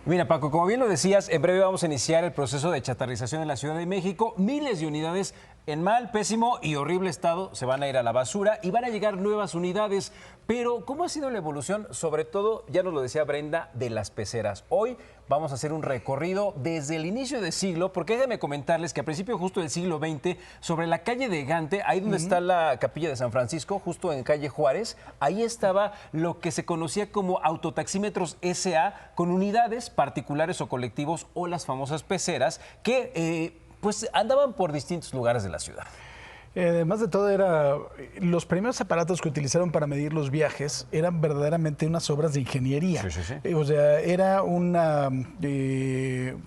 Mira, Paco, como bien lo decías, en breve vamos a iniciar el proceso de chatarrización en la Ciudad de México. Miles de unidades en mal, pésimo y horrible estado se van a ir a la basura y van a llegar nuevas unidades. Pero, ¿cómo ha sido la evolución? Sobre todo, ya nos lo decía Brenda, de las peceras. Hoy vamos a hacer un recorrido desde el inicio del siglo, porque déjenme comentarles que a principios justo del siglo XX, sobre la calle de Gante, ahí donde está la capilla de San Francisco, justo en calle Juárez, ahí estaba lo que se conocía como autotaxímetros SA, con unidades particulares o colectivos o las famosas peceras que pues andaban por distintos lugares de la ciudad. Además de todo, los primeros aparatos que utilizaron para medir los viajes eran verdaderamente unas obras de ingeniería. Sí. O sea, era una,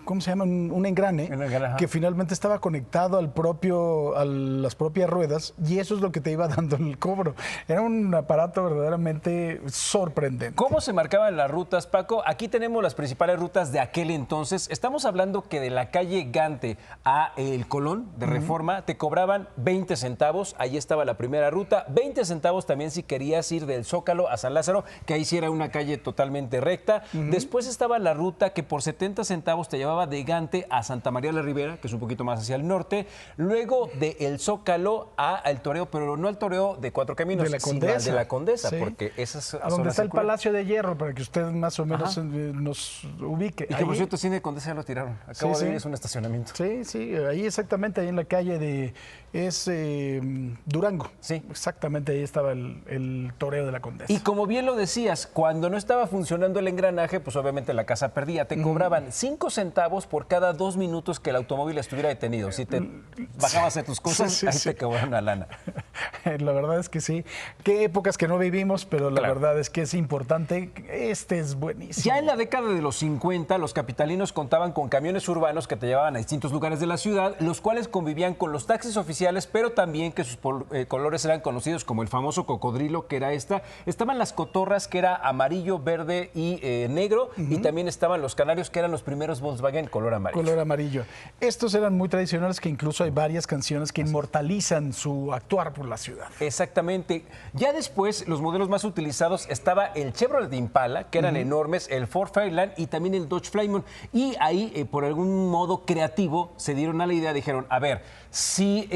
¿cómo se llama? Un engrane que finalmente estaba conectado a las propias ruedas, y eso es lo que te iba dando el cobro. Era un aparato verdaderamente sorprendente. ¿Cómo se marcaban las rutas, Paco? Aquí tenemos las principales rutas de aquel entonces. Estamos hablando que de la calle Gante a el Colón de Reforma te cobraban 20 centavos, ahí estaba la primera ruta, 20 centavos también si querías ir del Zócalo a San Lázaro, que ahí sí era una calle totalmente recta. Después estaba la ruta que por 70 centavos te llevaba de Gante a Santa María la Ribera, que es un poquito más hacia el norte, luego de el Zócalo a el Toreo, pero no al Toreo de Cuatro Caminos, de la Condesa, sino al de la Condesa, sí, porque esas a donde está el Palacio de Hierro, para que usted más o menos nos ubique. Y que por cierto, Cine Condesa ya lo tiraron, acabo de ir, es un estacionamiento. Sí, ahí exactamente, ahí en la calle de Durango. Sí. Exactamente, ahí estaba el toreo de la Condesa. Y como bien lo decías, cuando no estaba funcionando el engranaje, pues obviamente la casa perdía. Te cobraban 5 centavos por cada 2 minutos que el automóvil estuviera detenido. Si te bajabas de tus cosas, ahí te cobraban una lana. La verdad es que sí. Qué épocas que no vivimos, pero la verdad es que es importante. Este es buenísimo. Ya en la década de los 50, los capitalinos contaban con camiones urbanos que te llevaban a distintos lugares de la ciudad, los cuales convivían con los taxis oficiales, pero también que sus colores eran conocidos como el famoso cocodrilo, que era esta. Estaban las cotorras, que era amarillo, verde y negro, y también estaban los canarios, que eran los primeros Volkswagen color amarillo. Color amarillo. Estos eran muy tradicionales, que incluso hay varias canciones que inmortalizan su actuar por la ciudad. Exactamente. Ya después, los modelos más utilizados estaba el Chevrolet Impala, que eran enormes, el Ford Fairlane y también el Dodge Flyman. Y ahí, por algún modo creativo, se dieron a la idea, dijeron, a ver, si...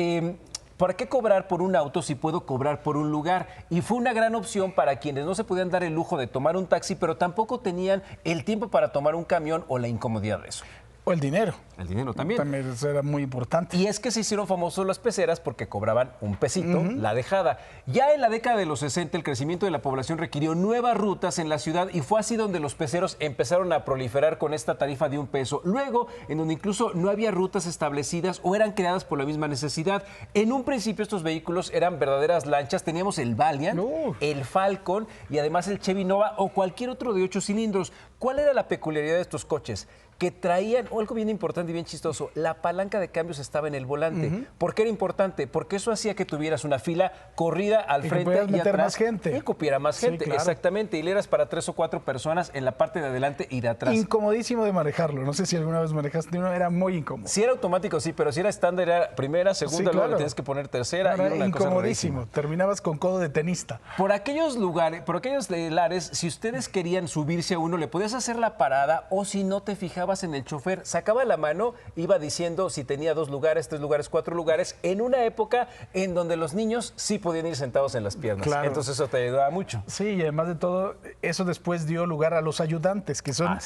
¿Para qué cobrar por un auto si puedo cobrar por un lugar? Y fue una gran opción para quienes no se podían dar el lujo de tomar un taxi, pero tampoco tenían el tiempo para tomar un camión o la incomodidad de eso. O el dinero. El dinero también. También eso era muy importante. Y es que se hicieron famosos las peceras porque cobraban un pesito la dejada. Ya en la década de los 60 el crecimiento de la población requirió nuevas rutas en la ciudad y fue así donde los peceros empezaron a proliferar con esta tarifa de $1. Luego, en donde incluso no había rutas establecidas o eran creadas por la misma necesidad. En un principio estos vehículos eran verdaderas lanchas. Teníamos el Valiant, el Falcon y además el Chevy Nova o cualquier otro de 8 cilindros. ¿Cuál era la peculiaridad de estos coches? Que traían, o algo bien importante y bien chistoso, la palanca de cambios estaba en el volante. ¿Por qué era importante? Porque eso hacía que tuvieras una fila corrida al frente y atrás. Más gente. Y cupiera más gente, claro. Exactamente. Y le eras para 3 o 4 personas en la parte de adelante y de atrás. Incomodísimo de manejarlo. No sé si alguna vez manejaste uno, era muy incómodo. Si era automático, sí, pero si era estándar, era primera, segunda, luego le tienes que poner tercera. Era y una incomodísimo. Terminabas con codo de tenista. Por aquellos lugares, por aquellos lares, si ustedes querían subirse a uno, le podías hacer la parada o si no te fijabas en el chofer, sacaba la mano, iba diciendo si tenía 2 lugares, 3 lugares, 4 lugares, en una época en donde los niños sí podían ir sentados en las piernas. Claro. Entonces eso te ayudaba mucho. Sí, y además de todo, eso después dio lugar a los ayudantes, que son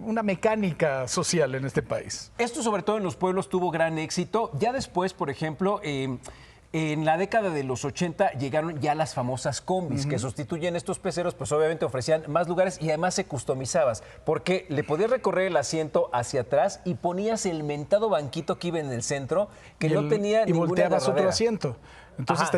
una mecánica social en este país. Esto sobre todo en los pueblos tuvo gran éxito. Ya después, por ejemplo... en la década de los 80 llegaron ya las famosas combis que sustituyen estos peceros, pues obviamente ofrecían más lugares y además se customizabas, porque le podías recorrer el asiento hacia atrás y ponías el mentado banquito que iba en el centro, que no tenía ninguna volteabas agarradera. Otro asiento. Entonces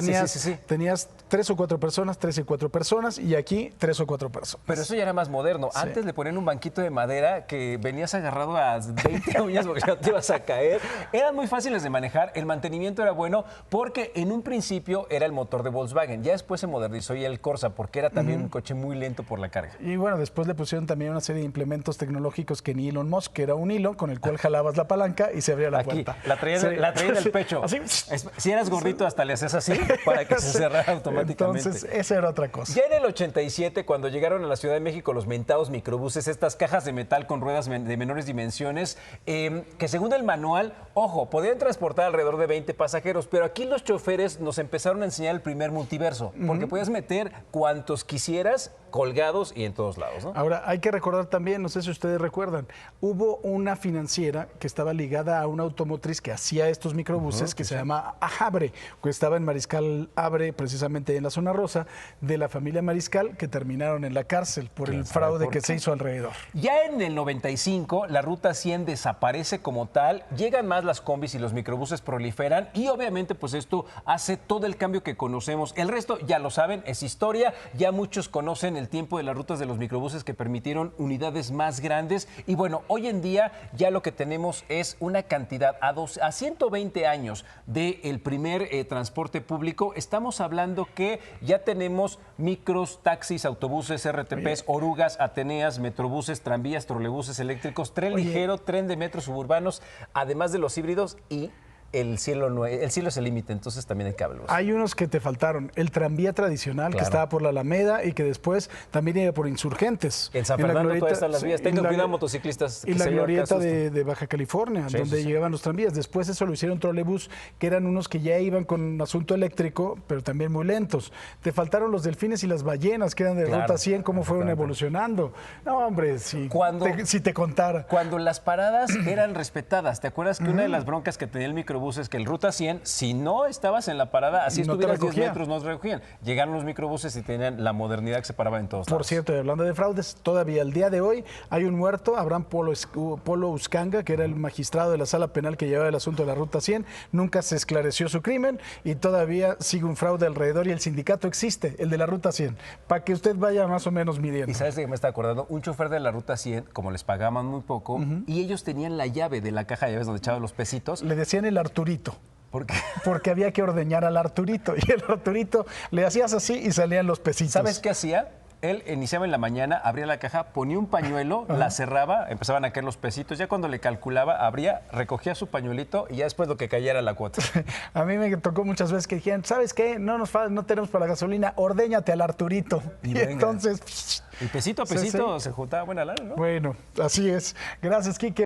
tenías 3 o 4 personas, 3 y 4 personas, y aquí 3 o 4 personas. Pero eso ya era más moderno. Sí. Antes le ponían un banquito de madera que venías agarrado a 20 uñas porque no te ibas a caer. Eran muy fáciles de manejar, el mantenimiento era bueno porque en un principio era el motor de Volkswagen. Ya después se modernizó y el Corsa porque era también un coche muy lento por la carga. Y bueno, después le pusieron también una serie de implementos tecnológicos que ni Elon Musk, que era un hilo con el cual jalabas la palanca y se abría la puerta. La traía en el pecho. Así. Si eras gordito hasta le hacías así para que se cerrara automáticamente. Entonces, esa era otra cosa. Ya en el 87, cuando llegaron a la Ciudad de México los mentados microbuses, estas cajas de metal con ruedas de menores dimensiones, que según el manual, ojo, podían transportar alrededor de 20 pasajeros, pero aquí los choferes nos empezaron a enseñar el primer multiverso, porque podías meter cuantos quisieras colgados y en todos lados, ¿no? Ahora, hay que recordar también, no sé si ustedes recuerdan, hubo una financiera que estaba ligada a una automotriz que hacía estos microbuses que se llama Ajabre, que estaba en Mariscal Abre, precisamente en la zona rosa, de la familia Mariscal, que terminaron en la cárcel por el fraude que se hizo alrededor. Ya en el 95, la Ruta 100 desaparece como tal, llegan más las combis y los microbuses proliferan y obviamente pues esto hace todo el cambio que conocemos. El resto ya lo saben, es historia, ya muchos conocen el tiempo de las rutas de los microbuses que permitieron unidades más grandes y bueno, hoy en día ya lo que tenemos es una cantidad a 120 años del primer transporte público, estamos hablando que ya tenemos micros, taxis, autobuses, RTPs, orugas, ateneas, metrobuses, tranvías, trolebuses eléctricos, tren ligero, tren de metros suburbanos, además de los híbridos y el cielo es el límite, entonces también hay cables. Hay unos que te faltaron. El tranvía tradicional que estaba por la Alameda y que después también iba por Insurgentes. En San Fernando todavía están las vías. Tengan cuidado, motociclistas. Y la glorieta de Baja California, donde llegaban los tranvías. Después eso lo hicieron trolebús, que eran unos que ya iban con asunto eléctrico, pero también muy lentos. Te faltaron los delfines y las ballenas, que eran de Ruta 100, cómo fueron evolucionando. No, hombre, si te contara. Cuando las paradas eran respetadas, ¿te acuerdas que una de las broncas que tenía el microbús es que el Ruta 100, si no estabas en la parada, así estuvieras 10 metros, no te recogían? Llegaron los microbuses y tenían la modernidad que se paraba en todos lados. Por cierto, y hablando de fraudes, todavía el día de hoy hay un muerto, Abraham Polo Uscanga, que era el magistrado de la sala penal que llevaba el asunto de la Ruta 100. Nunca se esclareció su crimen y todavía sigue un fraude alrededor y el sindicato existe, el de la Ruta 100, para que usted vaya más o menos midiendo. Y sabes de qué me está acordando, un chofer de la Ruta 100, como les pagaban muy poco, y ellos tenían la llave de la caja de llaves donde echaban los pesitos. Le decían el Arturito. ¿Por qué? Porque había que ordeñar al Arturito y el Arturito le hacías así y salían los pesitos. ¿Sabes qué hacía? Él iniciaba en la mañana, abría la caja, ponía un pañuelo, la cerraba, empezaban a caer los pesitos. Ya cuando le calculaba, abría, recogía su pañuelito y ya después lo que cayera era la cuota. A mí me tocó muchas veces que dijeron, ¿sabes qué? No tenemos para la gasolina, ordéñate al Arturito. Y entonces... Y pesito a pesito se juntaba buena lana, ¿no? Bueno, así es. Gracias, Quique.